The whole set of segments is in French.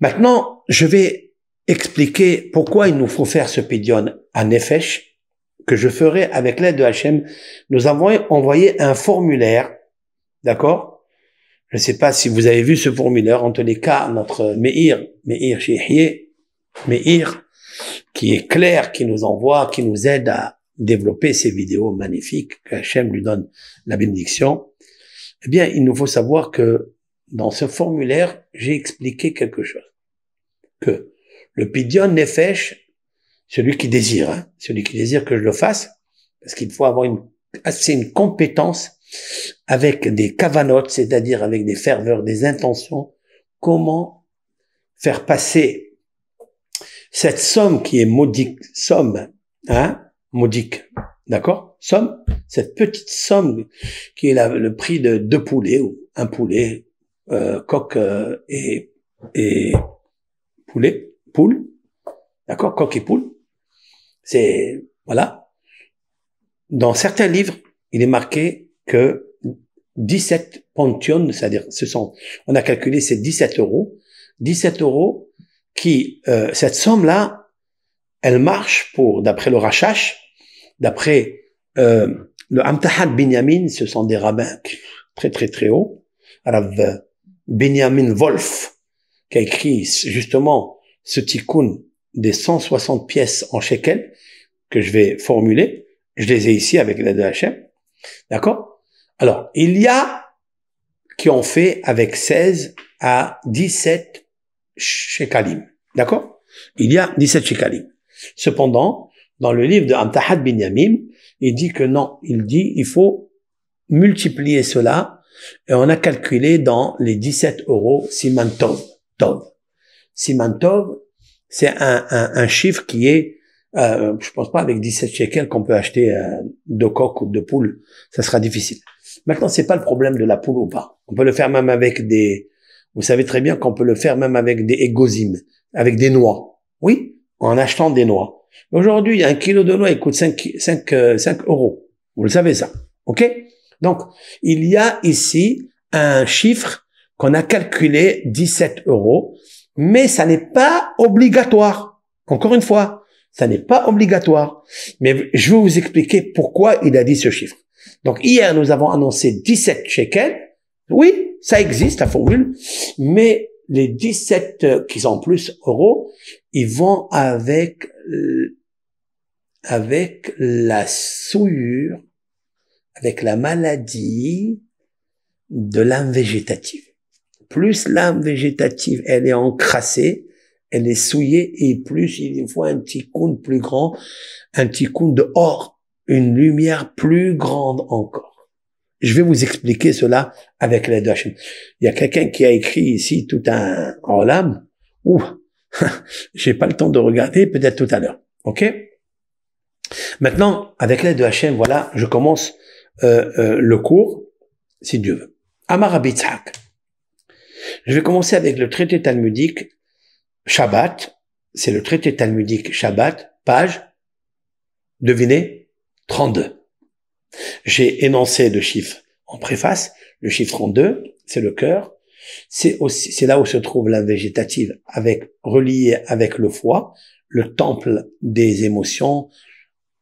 Maintenant, je vais expliquer pourquoi il nous faut faire ce Pidyon à Nefesh, que je ferai avec l'aide de Hachem. Nous avons envoyé un formulaire, d'accord? Je ne sais pas si vous avez vu ce formulaire. En tous les cas, notre Meir Shihye, Meir, qui est clair, qui nous envoie, qui nous aide à développer ces vidéos magnifiques, que Hachem lui donne la bénédiction. Eh bien, il nous faut savoir que dans ce formulaire, j'ai expliqué quelque chose. Que le Pidyon Nefesh, celui qui désire que je le fasse, parce qu'il faut avoir une compétence avec des kavanot, c'est-à-dire avec des ferveurs, des intentions, comment faire passer cette somme qui est modique, modique, d'accord? Somme, cette petite somme qui est le prix de 2 poulets, ou un poulet, coq et poule, d'accord? Coq et poule. C'est, voilà. Dans certains livres, il est marqué que 17 pontions, c'est-à-dire, on a calculé, c'est 17 euros. 17 euros qui, cette somme-là, elle marche d'après le Rashash, d'après, le Amtahad Binyamin, ce sont des rabbins très, très, très hauts. Alors, Binyamin Wolf, qui a écrit, justement, ce tikkun des 160 pièces en shekel, que je vais formuler. Je les ai ici avec l'aide de Hachem. D'accord? Alors, il y a qui ont fait avec 16 à 17 shekalim. D'accord? Il y a 17 shekalim. Cependant, dans le livre de Amtahad Binyamin, il dit que non. Il faut multiplier cela, et on a calculé dans les 17 euros Siman Tov. Siman Tov, c'est un chiffre qui est, je pense pas avec 17 shekels qu'on peut acheter 2 coqs ou 2 poules. Ça sera difficile. Maintenant, c'est pas le problème de la poule ou pas. On peut le faire même avec vous savez très bien qu'on peut le faire même avec des égozim, avec des noix. Oui, en achetant des noix. Aujourd'hui, un kilo de noix, il coûte 5 euros. Vous le savez ça. OK? Donc, il y a ici un chiffre qu'on a calculé 17 euros, mais ça n'est pas obligatoire. Encore une fois, ça n'est pas obligatoire. Mais je vais vous expliquer pourquoi il a dit ce chiffre. Donc, hier, nous avons annoncé 17 shekels. Oui, ça existe, la formule. Mais les 17 qui sont plus euros, ils vont avec la souillure, avec la maladie de l'âme végétative. Plus l'âme végétative, elle est encrassée, elle est souillée, et plus il faut un tikkun plus grand, un tikkun de or, une lumière plus grande encore. Je vais vous expliquer cela avec l'aide de Hachem. Il y a quelqu'un qui a écrit ici tout un olam. J'ai pas le temps de regarder, peut-être tout à l'heure. OK? Maintenant, avec l'aide de Hachem, voilà, je commence le cours, si Dieu veut. Amar Rabbi Yitzhak. Je vais commencer avec le traité talmudique Shabbat. C'est le traité talmudique Shabbat, page, devinez, 32. J'ai énoncé le chiffre en préface. Le chiffre 32, c'est le cœur. C'est là où se trouve l'âme végétative, reliée avec le foie. Le temple des émotions,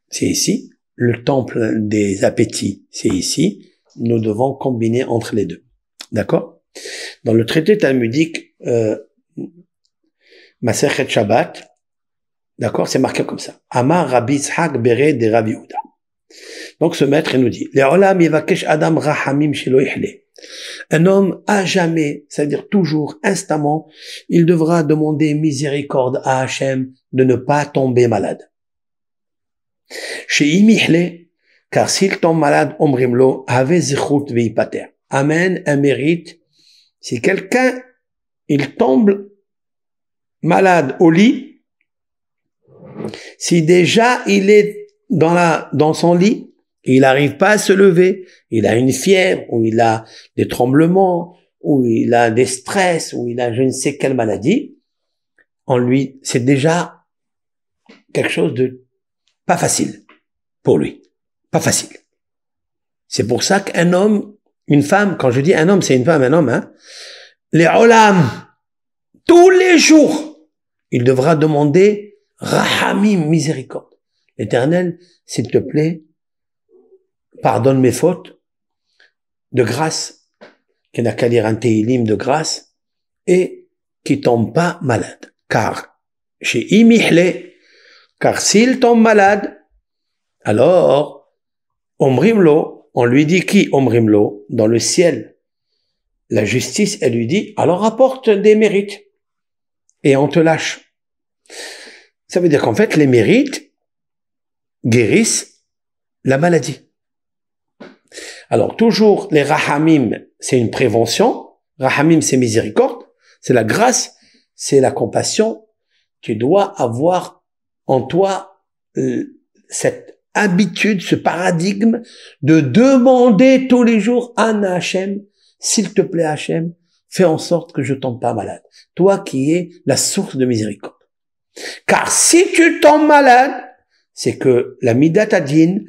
c'est ici. Le temple des appétits, c'est ici. Nous devons combiner entre les deux. D'accord? Dans le traité talmudique Masechet Shabbat, d'accord, c'est marqué comme ça. Amar Rabbi Yitzhak Bere de Rabbi Yehuda. Donc ce maître il nous dit, Le'olam yevakesh Adam rahamim shelo yichle. Un homme à jamais, c'est-à-dire toujours, instamment, il devra demander miséricorde à Hachem de ne pas tomber malade. She'im yichle, car s'il tombe malade, omrimlo, have zichut veipater. Amen, un mérite. Si quelqu'un, il tombe malade au lit, si déjà il est dans son lit, il n'arrive pas à se lever, il a une fièvre, ou il a des tremblements, ou il a des stress, ou il a je ne sais quelle maladie, c'est déjà quelque chose de pas facile pour lui. Pas facile. C'est pour ça qu'un homme, une femme, quand je dis un homme, c'est une femme, un homme, les olam, tous les jours, il devra demander Rahamim, miséricorde. L'Éternel, s'il te plaît, pardonne mes fautes, de grâce, qu'il n'a qu'à lire un Tehillim de grâce, et qu'il tombe pas malade. Car, chez Imihle, car s'il tombe malade, alors, Omrimlo, on lui dit qui Omrimlo? Dans le ciel. La justice, elle lui dit, alors apporte des mérites. Et on te lâche. Ça veut dire qu'en fait, les mérites guérissent la maladie. Alors, toujours, les rahamim, c'est une prévention. Rahamim, c'est miséricorde. C'est la grâce. C'est la compassion. Tu dois avoir en toi cette habitude, ce paradigme de demander tous les jours à Hachem, s'il te plaît Hachem, fais en sorte que je tombe pas malade. Toi qui es la source de miséricorde. Car si tu tombes malade, c'est que la Midat Adin,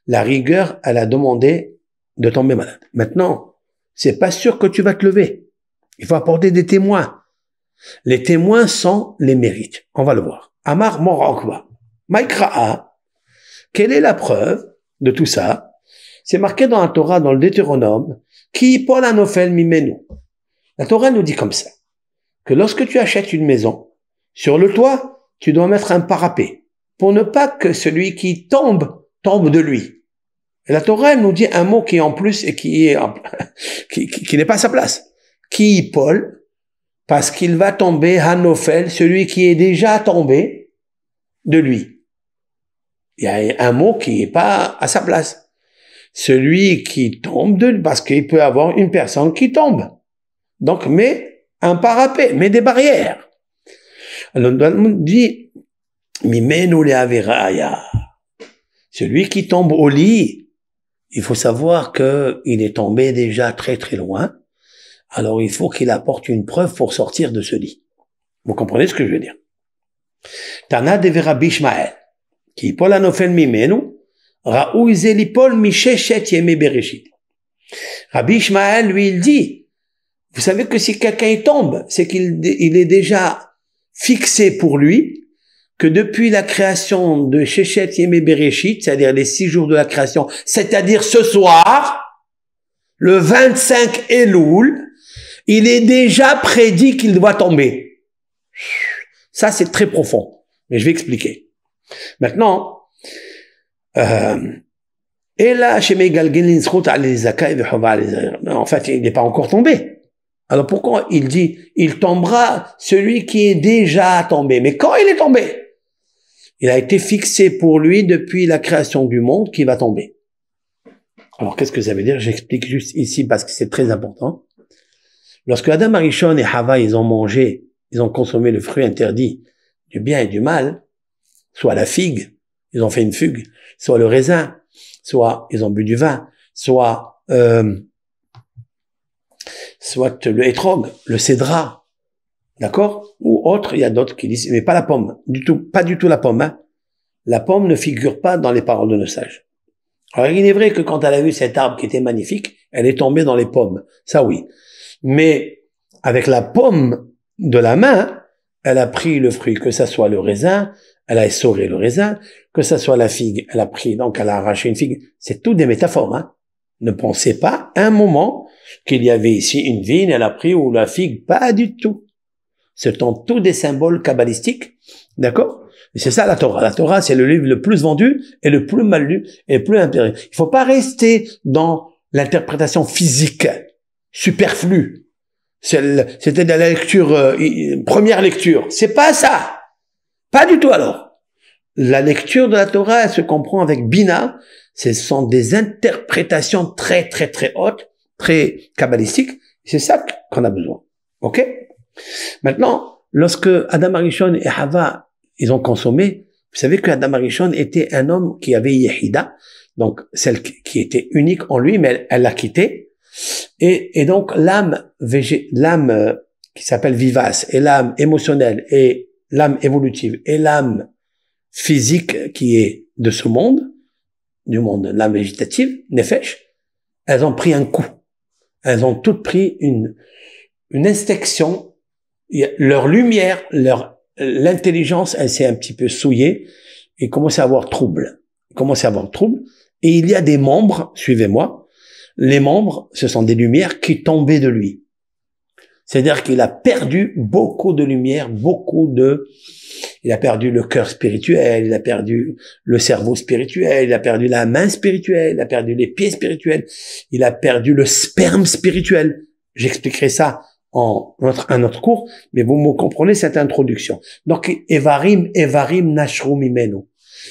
la rigueur, elle a demandé de tomber malade. Maintenant, c'est pas sûr que tu vas te lever. Il faut apporter des témoins. Les témoins sont les mérites. On va le voir. Amar Morakba. Maïkra'a. Quelle est la preuve de tout ça? C'est marqué dans la Torah, dans le Deutéronome, qui Paul Anofel Mimenu. La Torah nous dit comme ça, que lorsque tu achètes une maison, sur le toit, tu dois mettre un parapet, pour ne pas que celui qui tombe de lui. Et la Torah elle nous dit un mot qui est en plus et qui est qui n'est pas à sa place. Qui Paul, parce qu'il va tomber Hanofel, celui qui est déjà tombé de lui. Il y a un mot qui n'est pas à sa place. Celui qui tombe de lui, parce qu'il peut avoir une personne qui tombe. Donc, mets un parapet, mets des barrières. Alors, on dit, Mimenu le averaya. Celui qui tombe au lit, il faut savoir qu'il est tombé déjà très très loin. Alors, il faut qu'il apporte une preuve pour sortir de ce lit. Vous comprenez ce que je veux dire? Tana de Rabbi Ishmael, qui Paul Anofel Mimenu, Raoui Zelipol Misheshet Yeme Bereshit. Rabbi Ishmael, lui, il dit, vous savez que si quelqu'un tombe, c'est qu'il est déjà fixé pour lui que depuis la création de Sheshet Yeme Bereshit, c'est-à-dire les 6 jours de la création, c'est-à-dire ce soir, le 25 Elul, il est déjà prédit qu'il doit tomber. Ça, c'est très profond. Mais je vais expliquer. Maintenant, et là, en fait, il n'est pas encore tombé. Alors pourquoi il dit, il tombera celui qui est déjà tombé. Mais quand il est tombé, il a été fixé pour lui depuis la création du monde qu'il va tomber. Alors qu'est-ce que ça veut dire? J'explique juste ici parce que c'est très important. Lorsque Adam Arishon et Hava, ils ont mangé, ils ont consommé le fruit interdit du bien et du mal, soit la figue, ils ont fait une fugue, soit le raisin, soit ils ont bu du vin, soit le hétrog, le cédra, d'accord? Ou autre, il y a d'autres qui disent, mais pas la pomme, pas du tout la pomme, hein. La pomme ne figure pas dans les paroles de nos sages. Alors il est vrai que quand elle a vu cet arbre qui était magnifique, elle est tombée dans les pommes, ça oui. Mais avec la pomme de la main, elle a pris le fruit, que ça soit le raisin, elle a essoré le raisin, que ça soit la figue, elle a pris, donc elle a arraché une figue. C'est tout des métaphores, hein. Ne pensez pas un moment qu'il y avait ici une vigne, elle a pris, ou la figue, pas du tout. Ce sont tous des symboles kabbalistiques, d'accord? Et c'est ça la Torah. La Torah, c'est le livre le plus vendu et le plus mal lu et le plus intéressant. Il faut pas rester dans l'interprétation physique, superflue. C'était de la lecture, première lecture. C'est pas ça. Pas du tout alors. La lecture de la Torah, elle se comprend avec Bina. Ce sont des interprétations très, très, très hautes, très kabbalistiques. C'est ça qu'on a besoin. OK? Maintenant, lorsque Adam Arishon et Hava, ils ont consommé, vous savez que Adam Arishon était un homme qui avait Yehida, donc celle qui était unique en lui, mais elle l'a quitté. Et donc l'âme qui s'appelle vivace, et l'âme émotionnelle, et l'âme évolutive, et l'âme physique qui est de ce monde, du monde, l'âme végétative, Nefesh, elles ont pris un coup. Elles ont toutes pris une inspection leur lumière, l'intelligence, elle s'est un petit peu souillée et commence à avoir trouble. Et il y a des membres, suivez-moi, les membres, ce sont des lumières qui tombaient de lui. C'est-à-dire qu'il a perdu beaucoup de lumière, il a perdu le cœur spirituel, il a perdu le cerveau spirituel, il a perdu la main spirituelle, il a perdu les pieds spirituels, il a perdu le sperme spirituel. J'expliquerai ça un autre cours, mais vous me comprenez cette introduction. Donc, Evarim Nashru Mimenu.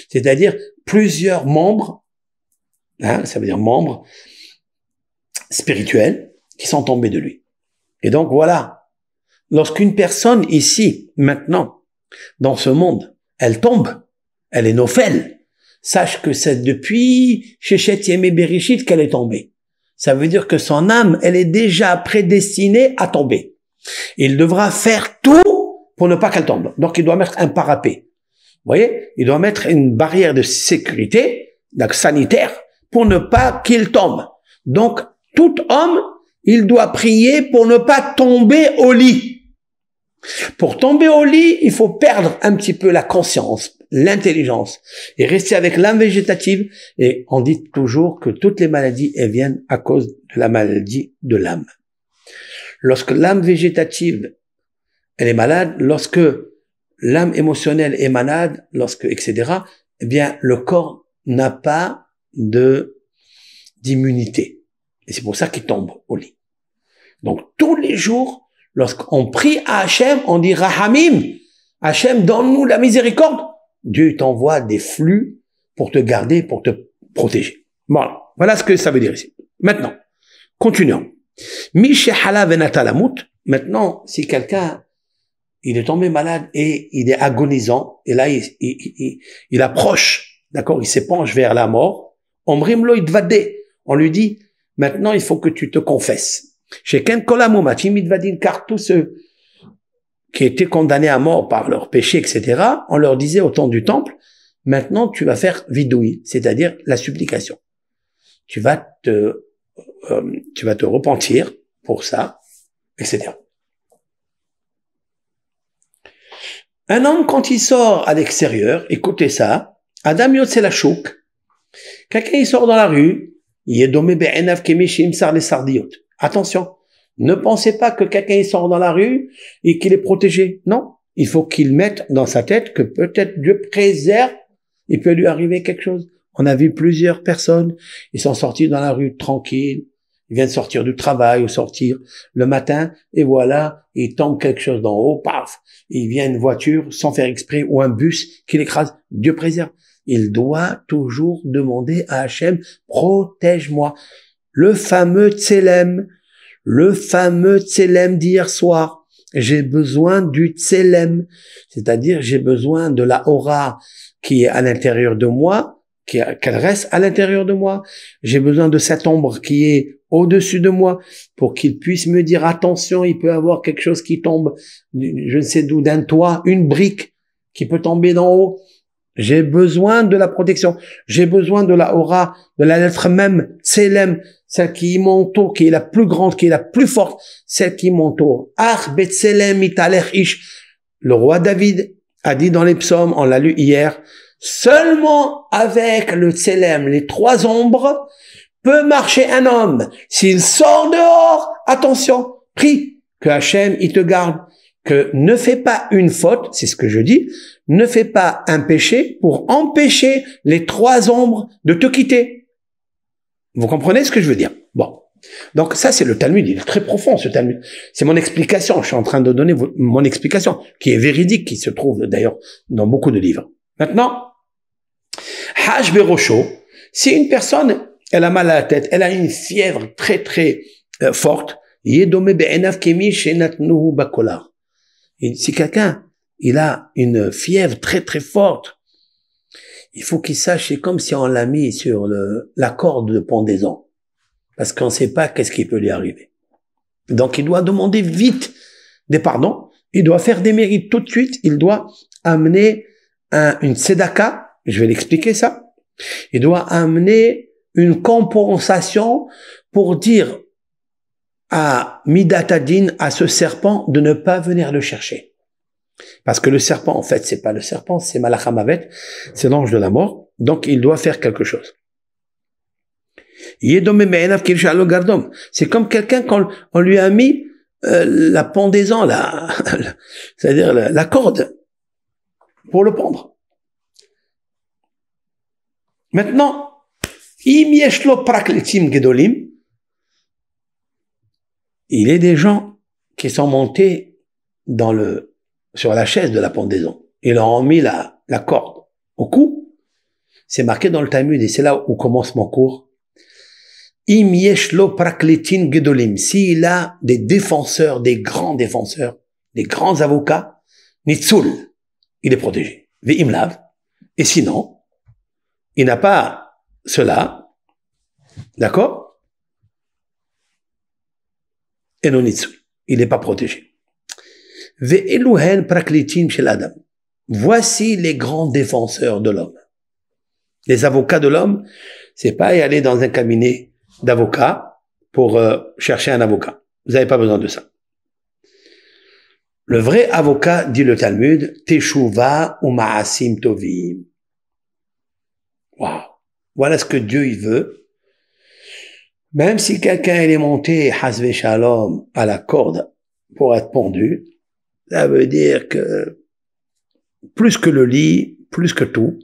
C'est-à-dire plusieurs membres, ça veut dire membres spirituels qui sont tombés de lui. Et donc, voilà. Lorsqu'une personne ici, maintenant, dans ce monde, elle tombe, elle est nophèle, sache que c'est depuis Shechet Yemei Bereshit qu'elle est tombée. Ça veut dire que son âme, elle est déjà prédestinée à tomber. Il devra faire tout pour ne pas qu'elle tombe. Donc, il doit mettre un parapet. Vous voyez? Il doit mettre une barrière de sécurité, donc sanitaire, pour ne pas qu'il tombe. Donc, tout homme, il doit prier pour ne pas tomber au lit. Pour tomber au lit, il faut perdre un petit peu la conscience, l'intelligence, et rester avec l'âme végétative. Et on dit toujours que toutes les maladies, elles viennent à cause de la maladie de l'âme. Lorsque l'âme végétative, elle est malade, lorsque l'âme émotionnelle est malade, etc., eh bien, le corps n'a pas d'immunité. Et c'est pour ça qu'il tombe au lit. Donc, tous les jours, lorsqu'on prie à Hachem, on dit Rahamim, Hachem, donne-nous la miséricorde. Dieu t'envoie des flux pour te garder, pour te protéger. Voilà ce que ça veut dire ici. Maintenant, continuons. Maintenant, si quelqu'un, il est tombé malade et il est agonisant, et là, il approche, d'accord, il s'épanche vers la mort, on lui dit, maintenant, il faut que tu te confesses. Car tous ceux qui étaient condamnés à mort par leurs péchés, etc., on leur disait au temps du temple, maintenant tu vas faire vidouille, c'est-à-dire la supplication. Tu vas te repentir pour ça, etc. Un homme, quand il sort à l'extérieur, écoutez ça, Adam Yotse la chouk, quelqu'un il sort dans la rue, il est domé be'enav kemishim sar les sardiot. Attention, ne pensez pas que quelqu'un sort dans la rue et qu'il est protégé. Non, il faut qu'il mette dans sa tête que peut-être Dieu préserve, il peut lui arriver quelque chose. On a vu plusieurs personnes, ils sont sortis dans la rue tranquilles, ils viennent sortir du travail ou sortir le matin, et voilà, il tombe quelque chose d'en haut, paf, il vient une voiture sans faire exprès ou un bus qui l'écrase. Dieu préserve. Il doit toujours demander à Hachem, protège-moi. Le fameux tselem d'hier soir. J'ai besoin du tselem, c'est-à-dire j'ai besoin de la aura qui est à l'intérieur de moi, qu'elle reste à l'intérieur de moi. J'ai besoin de cette ombre qui est au-dessus de moi pour qu'il puisse me dire attention, il peut y avoir quelque chose qui tombe, je ne sais d'où, d'un toit, une brique qui peut tomber d'en haut. J'ai besoin de la protection. J'ai besoin de la aura, de la lettre même, Tselem, celle qui m'entoure, qui est la plus grande, qui est la plus forte, celle qui m'entoure. Ach betselem italech ish. Le roi David a dit dans les psaumes, on l'a lu hier, seulement avec le Tselem, les trois ombres, peut marcher un homme. S'il sort dehors, attention, prie que Hachem, il te garde, que ne fais pas une faute, c'est ce que je dis, ne fais pas un péché pour empêcher les trois ombres de te quitter. Vous comprenez ce que je veux dire? Bon. Donc ça, c'est le Talmud. Il est très profond, ce Talmud. C'est mon explication. Je suis en train de donner mon explication, qui est véridique, qui se trouve d'ailleurs dans beaucoup de livres. Maintenant, Haj Berosho, si une personne, elle a mal à la tête, elle a une fièvre très très forte, Yedome be'enav kemi shenatnuhu bakolar. Si quelqu'un, il a une fièvre très très forte, il faut qu'il sache, c'est comme si on l'a mis sur la corde de pendaison. Parce qu'on ne sait pas qu'est-ce qui peut lui arriver. Donc il doit demander vite des pardons, il doit faire des mérites tout de suite, il doit amener une tzedaka, je vais l'expliquer ça, il doit amener une compensation pour dire à Midatadin, à ce serpent, de ne pas venir le chercher. Parce que le serpent, en fait, c'est pas le serpent, c'est Malach HaMavet, c'est l'ange de la mort. Donc, il doit faire quelque chose. C'est comme quelqu'un quand on lui a mis la pendaison, c'est-à-dire la corde, pour le pendre. Maintenant, il est des gens qui sont montés sur la chaise de la pendaison. Ils leur ont mis la corde au cou. C'est marqué dans le Talmud et c'est là où commence mon cours. Im yeshlo praklitin gedolim. S'il a des défenseurs, des grands avocats, nitzul, il est protégé. Ve'im lav. Et sinon, il n'a pas cela, d'accord? Et non nitzul. Il n'est pas protégé. Ve'eluhen praklitin shel adam. Voici les grands défenseurs de l'homme. Les avocats de l'homme, c'est pas y aller dans un cabinet d'avocats pour chercher un avocat. Vous n'avez pas besoin de ça. Le vrai avocat, dit le Talmud, Teshuva ou Ma'asim Tovim. Waouh. Voilà ce que Dieu il veut. Même si quelqu'un est monté, Hasve Shalom, à la corde pour être pendu, ça veut dire que plus que le lit, plus que tout,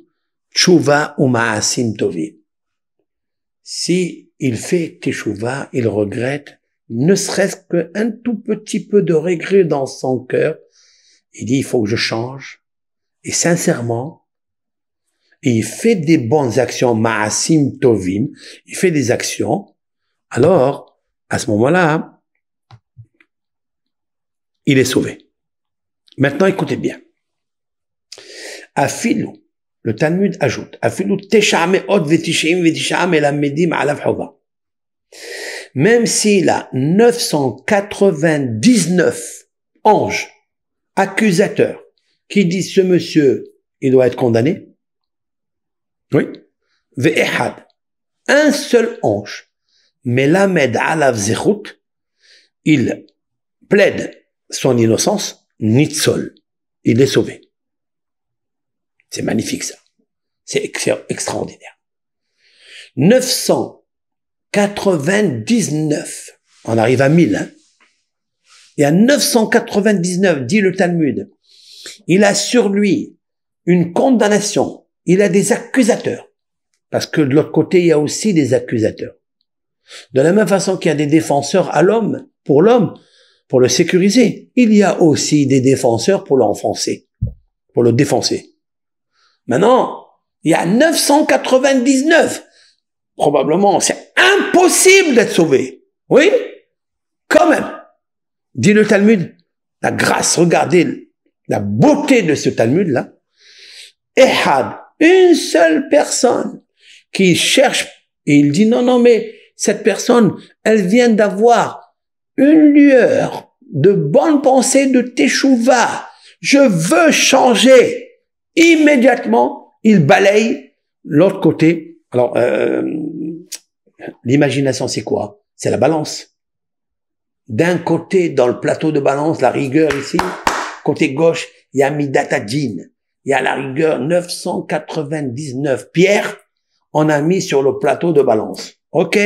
Teshuva ou Ma'asim Tovim. Si il fait teshuva, il regrette, ne serait-ce qu'un tout petit peu de regret dans son cœur. Il dit, il faut que je change. Et sincèrement, il fait des bonnes actions, ma'asim tovim, il fait des actions. Alors, à ce moment-là, il est sauvé. Maintenant, écoutez bien. Afilou. Le Talmud ajoute, même s'il a 999 anges accusateurs qui disent ce monsieur, il doit être condamné. Oui. Ve'ehad. Un seul ange. Melamed alav zechut. Il plaide son innocence. Nitzol. Il est sauvé. C'est magnifique, ça. C'est extraordinaire. 999. On arrive à 1000, hein. Il y a 999, dit le Talmud. Il a sur lui une condamnation. Il a des accusateurs. Parce que de l'autre côté, il y a aussi des accusateurs. De la même façon qu'il y a des défenseurs à l'homme, pour le sécuriser, il y a aussi des défenseurs pour l'enfoncer, pour le défoncer. Maintenant, il y a 999. Probablement, c'est impossible d'être sauvé. Oui? Quand même. Dit le Talmud. La grâce, regardez la beauté de ce Talmud-là. Ehad, une seule personne qui cherche, et il dit non, mais cette personne, elle vient d'avoir une lueur de bonne pensée de Teshuvah. Je veux changer. Immédiatement, il balaye l'autre côté. Alors, l'imagination, c'est quoi? C'est la balance. D'un côté, dans le plateau de balance, la rigueur ici, côté gauche, il y a Midatadin. Il y a la rigueur 999 pierres, on a mis sur le plateau de balance. OK?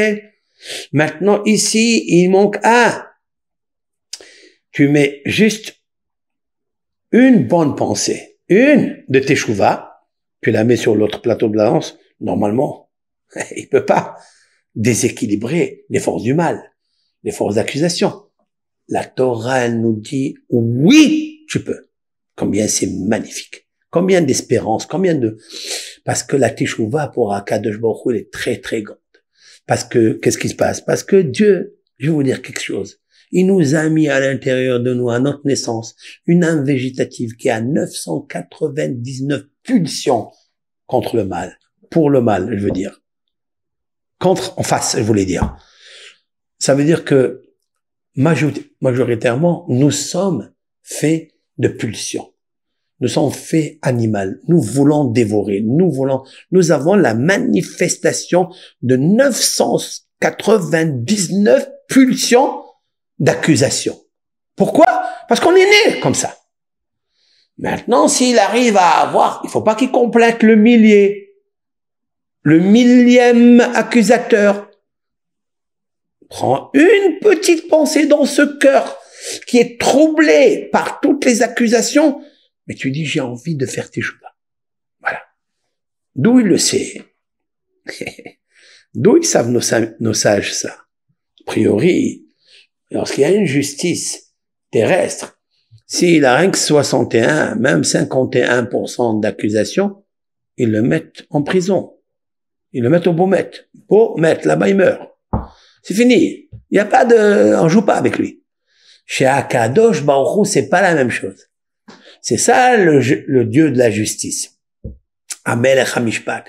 Maintenant, ici, il manque un. Tu mets juste une bonne pensée. Une de Teshuvah, tu la mets sur l'autre plateau de balance, normalement, il peut pas déséquilibrer les forces du mal, les forces d'accusation. La Torah, elle nous dit, oui, tu peux. Combien c'est magnifique. Combien d'espérance, parce que la Teshuvah pour Akadosh Baruch Hu, elle est très, très grande. Parce que, qu'est-ce qui se passe? Parce que Dieu, je vais vous dire quelque chose. Il nous a mis à l'intérieur de nous, à notre naissance, une âme végétative qui a 999 pulsions contre le mal. Pour le mal, je veux dire. En face, je voulais dire. Ça veut dire que, majoritairement, nous sommes faits de pulsions. Nous sommes faits animaux. Nous voulons dévorer. Nous avons la manifestation de 999 pulsions d'accusation. Pourquoi? Parce qu'on est né comme ça. Maintenant, s'il arrive à avoir, il faut pas qu'il complète le millier, le millième accusateur. Prends une petite pensée dans ce cœur qui est troublé par toutes les accusations, mais tu dis, j'ai envie de faire teshuva. Voilà. D'où il le sait? D'où ils savent nos sages ça? A priori, lorsqu'il y a une justice terrestre, s'il a rien que 61, même 51% d'accusations, ils le mettent en prison. Ils le mettent au Beaumet. Beaumet, là-bas il meurt. C'est fini. Il n'y a pas de, on joue pas avec lui. Chez Akadosh Baruch Hu, c'est pas la même chose. C'est ça le Dieu de la justice. Amelech HaMishpat.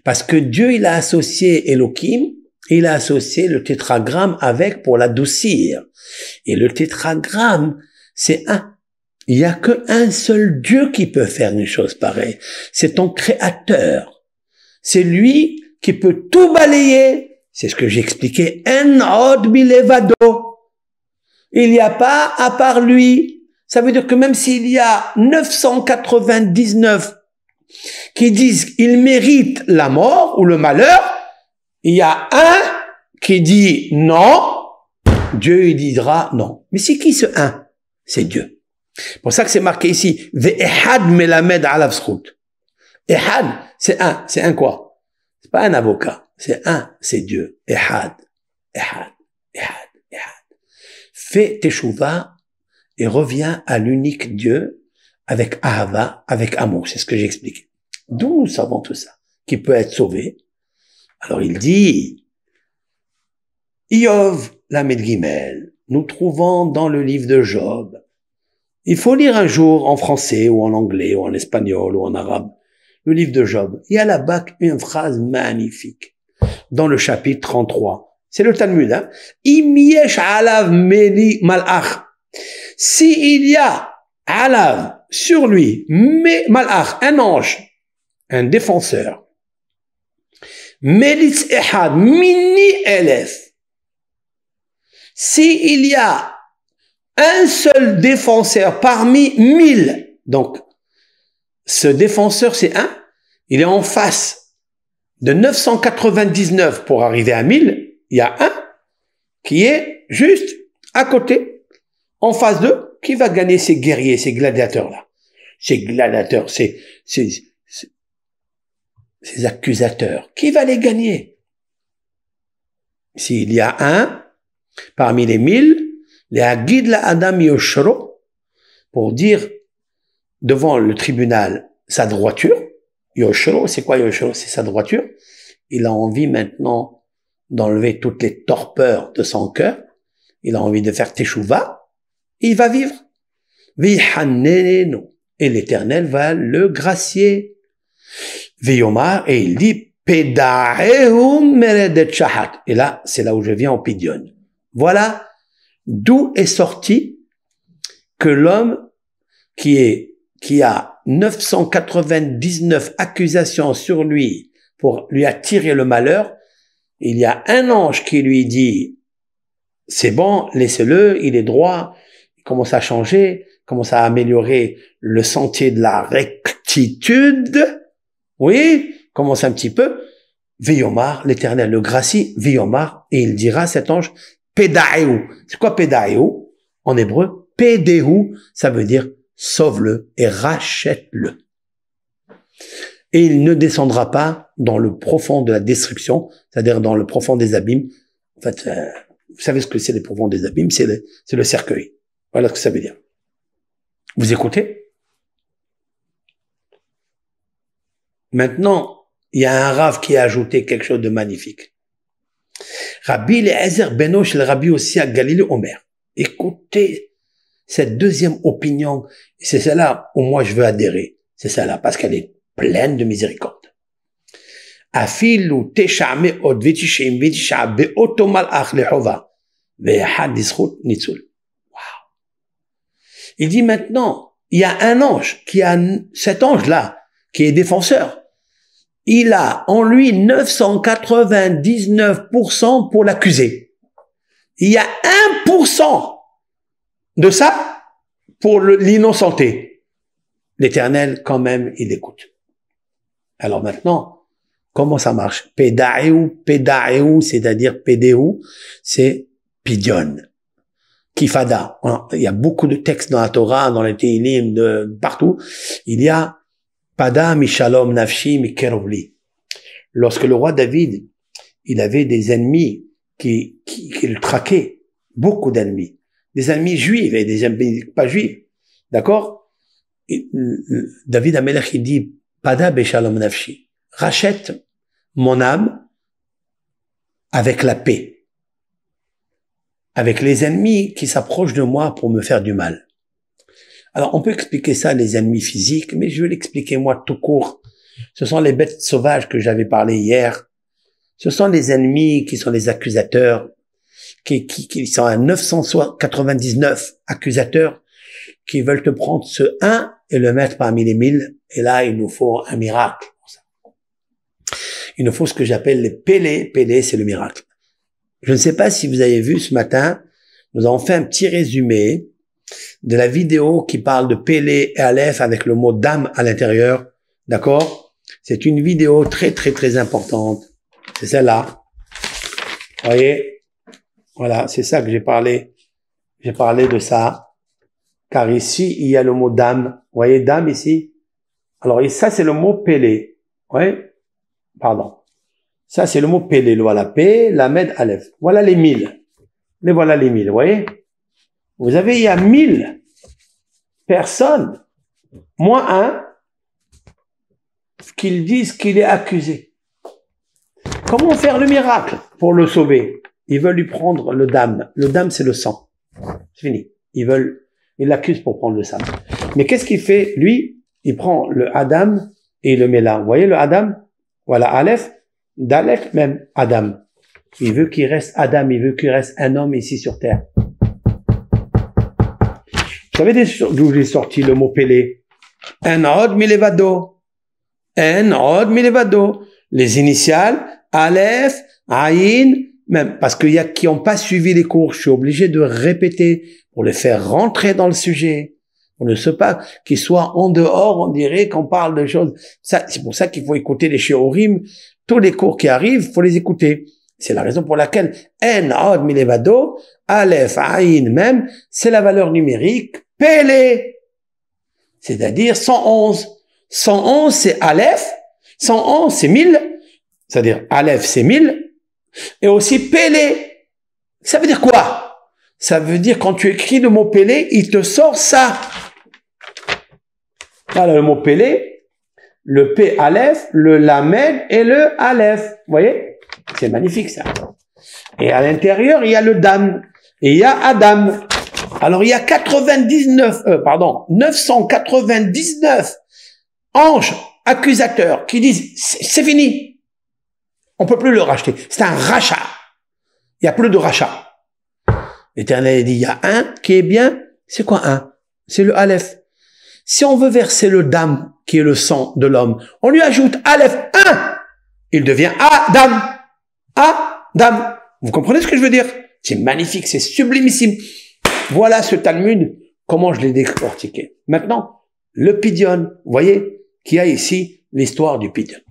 Parce que Dieu, il a associé Elohim, il a associé le tétragramme avec pour l'adoucir. Et le tétragramme, c'est un. Il n'y a qu'un seul Dieu qui peut faire une chose pareille. C'est ton créateur. C'est lui qui peut tout balayer. C'est ce que j'expliquais. En od bilevado. Il n'y a pas à part lui. Ça veut dire que même s'il y a 999 qui disent qu'il mérite la mort ou le malheur, il y a un qui dit non, Dieu il dira non. Mais c'est qui ce un? C'est Dieu. C'est pour ça que c'est marqué ici, Ve'ehad melamed alav zchut. Ehad, c'est un. C'est un quoi? C'est pas un avocat. C'est un, c'est Dieu. Ehad, Ehad, Ehad, Ehad. Fais teshuva et reviens à l'unique Dieu avec ahava, avec amour. C'est ce que j'explique. D'où nous savons tout ça? Qui peut être sauvé? Alors il dit, Iov, Lamed Gimel, nous trouvons dans le livre de Job. Il faut lire un jour en français ou en anglais ou en espagnol ou en arabe le livre de Job. Il y a là-bas une phrase magnifique dans le chapitre 33. C'est le Talmud, hein. Im yesh alav meli malach. S'il y a alav sur lui, malach, un ange, un défenseur, Melitz ehad mini elef. S'il y a un seul défenseur parmi 1000, donc ce défenseur c'est un, il est en face de 999 pour arriver à 1000, il y a un qui est juste à côté, en face d'eux, qui va gagner ces guerriers, ces gladiateurs-là. Ces gladiateurs, ces accusateurs. Qui va les gagner? S'il y a un, parmi les 1000, les Hagid la Adam Yoshro, pour dire devant le tribunal sa droiture. Yoshro, c'est quoi Yoshro? C'est sa droiture. Il a envie maintenant d'enlever toutes les torpeurs de son cœur. Il a envie de faire teshuva. Il va vivre. Vihanneno. Et l'Éternel va le gracier. Veyomar, et il dit, Pedaehum meredet shahat. Et là, c'est là où je viens au Pidion. Voilà d'où est sorti que l'homme qui a 999 accusations sur lui pour lui attirer le malheur, il y a un ange qui lui dit, c'est bon, laissez-le, il est droit, il commence à changer, commence à améliorer le sentier de la rectitude. Oui, commence un petit peu. Veyomar, l'Éternel le gracie, Veyomar, et il dira, cet ange, Pedaeu. C'est quoi Pedaeu? En hébreu, Pedeu, ça veut dire sauve-le et rachète-le. Et il ne descendra pas dans le profond de la destruction, c'est-à-dire dans le profond des abîmes. En fait, vous savez ce que c'est les profonds des abîmes? C'est le cercueil. Voilà ce que ça veut dire. Vous écoutez? Maintenant, il y a un Rav qui a ajouté quelque chose de magnifique. Rabbi Eliezer Beno shel Rabbi aussi à Galilée Omer. Écoutez cette deuxième opinion, c'est celle-là où moi je veux adhérer. C'est celle-là, parce qu'elle est pleine de miséricorde. Afilu teshame od vitishim vitisha beoto malach lehova ve'ehad dischut nitzul. Wow. Il dit maintenant, il y a un ange cet ange-là, qui est défenseur. Il a en lui 999% pour l'accuser. Il y a 1% de ça pour l'innocenté. L'Éternel, quand même, il écoute. Alors maintenant, comment ça marche? Pédaéou, c'est-à-dire pédéou, c'est pidion. Kifada. Il y a beaucoup de textes dans la Torah, dans les Tehillim, de partout. Il y a Pada mishalom nafshi mikerovli. Lorsque le roi David, il avait des ennemis qui le traquaient, beaucoup d'ennemis. Des ennemis juifs et des ennemis pas juifs. D'accord? David Amelech, il dit, Pada beshalom nafshi. Rachète mon âme avec la paix. Avec les ennemis qui s'approchent de moi pour me faire du mal. Alors, on peut expliquer ça, les ennemis physiques, mais je vais l'expliquer moi tout court. Ce sont les bêtes sauvages que j'avais parlé hier. Ce sont les ennemis qui sont les accusateurs, qui sont à 999 accusateurs, qui veulent te prendre ce un et le mettre parmi les 1000. Et là, il nous faut un miracle. Il nous faut ce que j'appelle les pélés. Pélés, c'est le miracle. Je ne sais pas si vous avez vu ce matin, nous avons fait un petit résumé de la vidéo qui parle de Pélé et Aleph avec le mot dame à l'intérieur. D'accord? C'est une vidéo très, très, très importante. C'est celle-là. Vous voyez? Voilà, c'est ça que j'ai parlé. J'ai parlé de ça. Car ici, il y a le mot dame. Vous voyez, dame ici? Alors, ça, c'est le mot Pélé. Vous voyez? Pardon. Ça, c'est le mot Pélé. Voilà, P, Lamed, Aleph. Voilà les 1000. Mais voilà les 1000, vous voyez? Vous avez, il y a 1000 personnes, moins un, qu'ils disent qu'il est accusé. Comment faire le miracle pour le sauver? Ils veulent lui prendre le dam. Le dam, c'est le sang. C'est fini. Ils l'accusent pour prendre le sang. Mais qu'est-ce qu'il fait? Lui, il prend le Adam et il le met là. Vous voyez le Adam? Voilà, Aleph. D'Aleph même, Adam. Il veut qu'il reste Adam, il veut qu'il reste un homme ici sur terre. Vous savez d'où j'ai sorti le mot Pélé? Un od milevado. Un od milevado. Les initiales, Aleph, Aïn, même, parce qu'il y a qui n'ont pas suivi les cours, je suis obligé de répéter pour les faire rentrer dans le sujet. On ne sait pas qu'ils soient en dehors, on dirait qu'on parle de choses. Ça, c'est pour ça qu'il faut écouter les shiurim. Tous les cours qui arrivent, faut les écouter. C'est la raison pour laquelle En Od Milevado, Aleph, Aïn même, c'est la valeur numérique Pélé. C'est-à-dire 111. 111 c'est Aleph, 111 c'est 1000, c'est-à-dire Aleph c'est 1000, et aussi Pélé. Ça veut dire quoi? Ça veut dire quand tu écris le mot Pélé, il te sort ça. Voilà le mot Pélé. Le P Aleph, le Lamed et le Aleph. Vous voyez? C'est magnifique ça. Et à l'intérieur, il y a le Dam. Et il y a Adam. Alors il y a 999 anges accusateurs qui disent c'est fini. On peut plus le racheter. C'est un rachat. Il y a plus de rachat. L'Éternel dit il y a un qui est bien. C'est quoi un? C'est le Aleph. Si on veut verser le Dam, qui est le sang de l'homme, on lui ajoute Aleph 1, il devient Adam. Adam. Vous comprenez ce que je veux dire? C'est magnifique, c'est sublimissime. Voilà ce Talmud, comment je l'ai décortiqué. Maintenant, le Pidion, vous voyez qu'il y a ici l'histoire du Pidion.